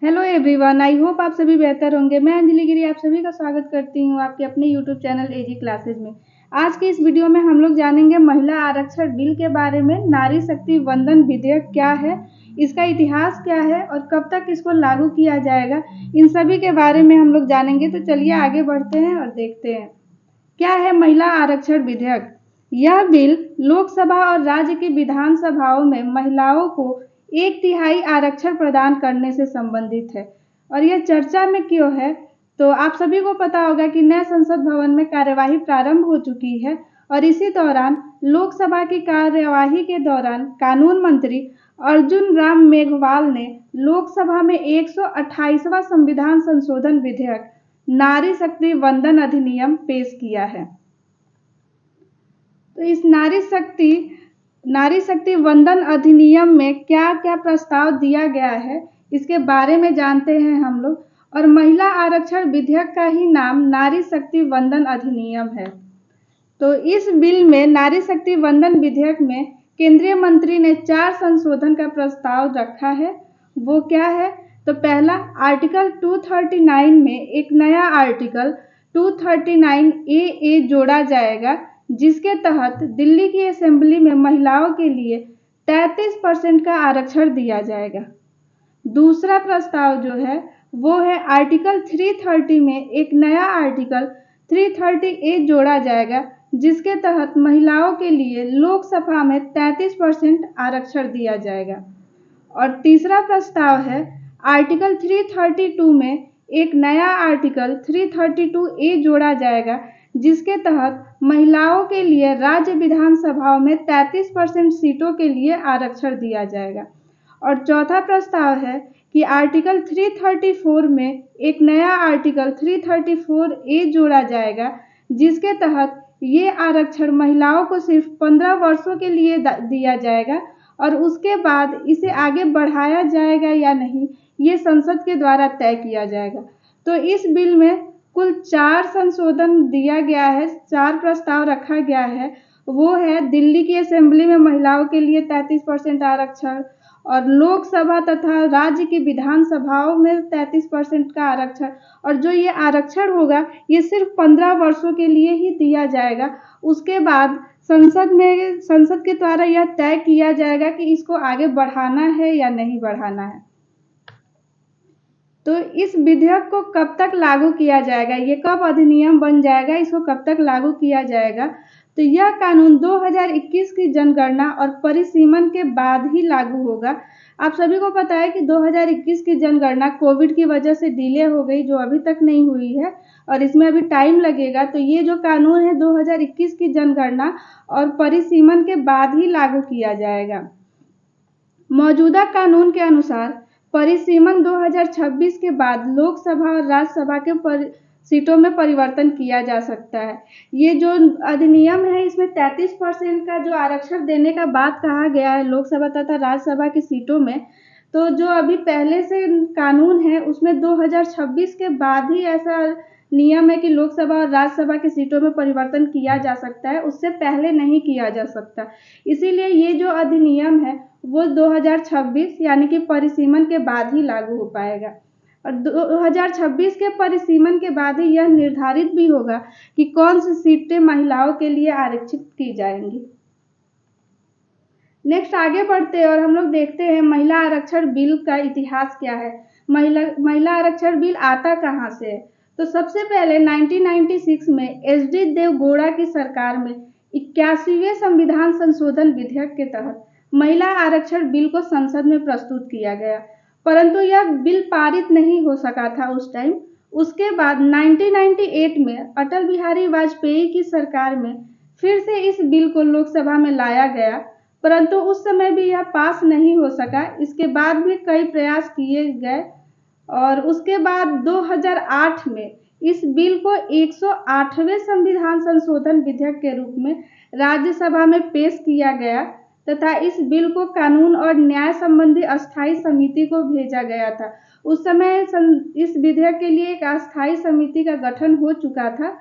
Hello everyone, I hope आप सभी बेहतर होंगे। मैं अंजलि गिरी आप सभी का स्वागत करती हूँ आपके अपने यूट्यूब चैनल एजी क्लासेज में। आज के इस वीडियो में हम लोग जानेंगे महिला आरक्षण बिल के बारे में। नारी शक्ति वंदन विधेयक क्या है, इसका इतिहास क्या है और कब तक इसको लागू किया जाएगा, इन सभी के बारे में हम लोग जानेंगे। तो चलिए आगे बढ़ते हैं और देखते हैं क्या है महिला आरक्षण विधेयक। यह बिल लोकसभा और राज्य की विधानसभाओं में महिलाओं को 1/3 आरक्षण प्रदान करने से संबंधित है। और यह चर्चा में क्यों है, तो आप सभी को पता होगा कि नए संसद भवन में कार्यवाही प्रारंभ हो चुकी है और इसी दौरान लोकसभा की कार्यवाही के दौरान कानून मंत्री अर्जुन राम मेघवाल ने लोकसभा में 128वां संविधान संशोधन विधेयक नारी शक्ति वंदन अधिनियम पेश किया है। तो इस नारी शक्ति वंदन अधिनियम में क्या क्या प्रस्ताव दिया गया है, इसके बारे में जानते हैं हम लोग। और महिला आरक्षण विधेयक का ही नाम नारी शक्ति वंदन अधिनियम है। तो इस बिल में नारी शक्ति वंदन विधेयक में केंद्रीय मंत्री ने 4 संशोधन का प्रस्ताव रखा है। वो क्या है, तो पहला आर्टिकल 239 में एक नया आर्टिकल 239 ए जोड़ा जाएगा, जिसके तहत दिल्ली की असेंबली में महिलाओं के लिए 33% का आरक्षण दिया जाएगा। दूसरा प्रस्ताव जो है वो है आर्टिकल 330 में एक नया आर्टिकल 330 ए जोड़ा जाएगा, जिसके तहत महिलाओं के लिए लोकसभा में 33% आरक्षण दिया जाएगा। और तीसरा प्रस्ताव है आर्टिकल 332 में एक नया आर्टिकल 332 ए जोड़ा जाएगा, जिसके तहत महिलाओं के लिए राज्य विधानसभाओं में 33% सीटों के लिए आरक्षण दिया जाएगा। और चौथा प्रस्ताव है कि आर्टिकल 334 में एक नया आर्टिकल 334 ए जोड़ा जाएगा, जिसके तहत ये आरक्षण महिलाओं को सिर्फ 15 वर्षों के लिए दिया जाएगा और उसके बाद इसे आगे बढ़ाया जाएगा या नहीं, ये संसद के द्वारा तय किया जाएगा। तो इस बिल में कुल 4 संशोधन दिया गया है, 4 प्रस्ताव रखा गया है। वो है दिल्ली की असेंबली में महिलाओं के लिए 33% आरक्षण और लोकसभा तथा राज्य की विधानसभाओं में 33% का आरक्षण। और जो ये आरक्षण होगा ये सिर्फ 15 वर्षों के लिए ही दिया जाएगा। उसके बाद संसद के द्वारा यह तय किया जाएगा कि इसको आगे बढ़ाना है या नहीं बढ़ाना है। तो इस विधेयक को कब तक लागू किया जाएगा, ये कब अधिनियम बन जाएगा, इसको कब तक लागू किया जाएगा, तो यह कानून 2021 की जनगणना और परिसीमन के बाद ही लागू होगा। आप सभी को पता है कि 2021 की जनगणना कोविड की वजह से डिले हो गई, जो अभी तक नहीं हुई है और इसमें अभी टाइम लगेगा। तो ये जो कानून है 2021 की जनगणना और परिसीमन के बाद ही लागू किया जाएगा। मौजूदा कानून के अनुसार परिसीमन 2026 के बाद लोकसभा और राज्यसभा के सीटों में परिवर्तन किया जा सकता है। ये जो अधिनियम है इसमें 33% का जो आरक्षण देने का बात कहा गया है लोकसभा तथा राज्यसभा की सीटों में, तो जो अभी पहले से कानून है उसमें 2026 के बाद ही ऐसा नियम है कि लोकसभा और राज्यसभा की सीटों में परिवर्तन किया जा सकता है, उससे पहले नहीं किया जा सकता। इसीलिए ये जो अधिनियम है वो 2026 यानी कि परिसीमन के बाद ही लागू हो पाएगा। और 2026 के परिसीमन के बाद ही यह निर्धारित भी होगा कि कौन सी सीटें महिलाओं के लिए आरक्षित की जाएंगी। नेक्स्ट आगे बढ़ते हैं और हम लोग देखते हैं महिला आरक्षण बिल का इतिहास क्या है। महिला आरक्षण बिल आता कहाँ से है, तो सबसे पहले 1996 में एच.डी. देवगौड़ा की सरकार में 81वें संविधान संशोधन विधेयक के तहत महिला आरक्षण बिल को संसद में प्रस्तुत किया गया, परंतु यह बिल पारित नहीं हो सका था उस टाइम। उसके बाद 1998 में अटल बिहारी वाजपेयी की सरकार में फिर से इस बिल को लोकसभा में लाया गया, परंतु उस समय भी यह पास नहीं हो सका। इसके बाद भी कई प्रयास किए गए और उसके बाद 2008 में इस बिल को 108वें संविधान संशोधन विधेयक के रूप में राज्यसभा में पेश किया गया तथा इस बिल को कानून और न्याय संबंधी अस्थायी समिति को भेजा गया था। उस समय इस विधेयक के लिए एक अस्थायी समिति का गठन हो चुका था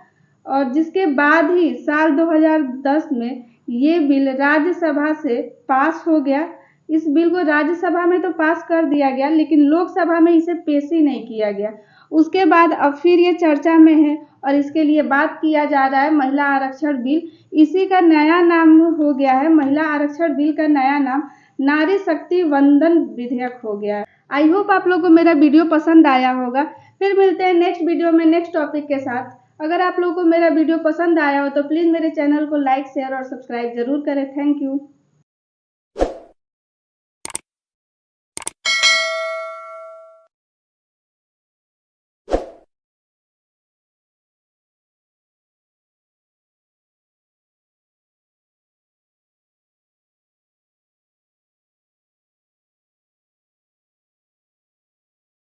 और जिसके बाद ही साल 2010 में ये बिल राज्यसभा से पास हो गया इस बिल को राज्यसभा में तो पास कर दिया गया, लेकिन लोकसभा में इसे पेश ही नहीं किया गया। उसके बाद अब फिर ये चर्चा में है और इसके लिए बात किया जा रहा है महिला आरक्षण बिल। इसी का नया नाम हो गया है, महिला आरक्षण बिल का नया नाम नारी शक्ति वंदन विधेयक हो गया है। आई होप आप लोगों को मेरा वीडियो पसंद आया होगा। फिर मिलते हैं नेक्स्ट वीडियो में नेक्स्ट टॉपिक के साथ। अगर आप लोगों को मेरा वीडियो पसंद आया हो तो प्लीज़ मेरे चैनल को लाइक, शेयर और सब्सक्राइब जरूर करें। Thank you.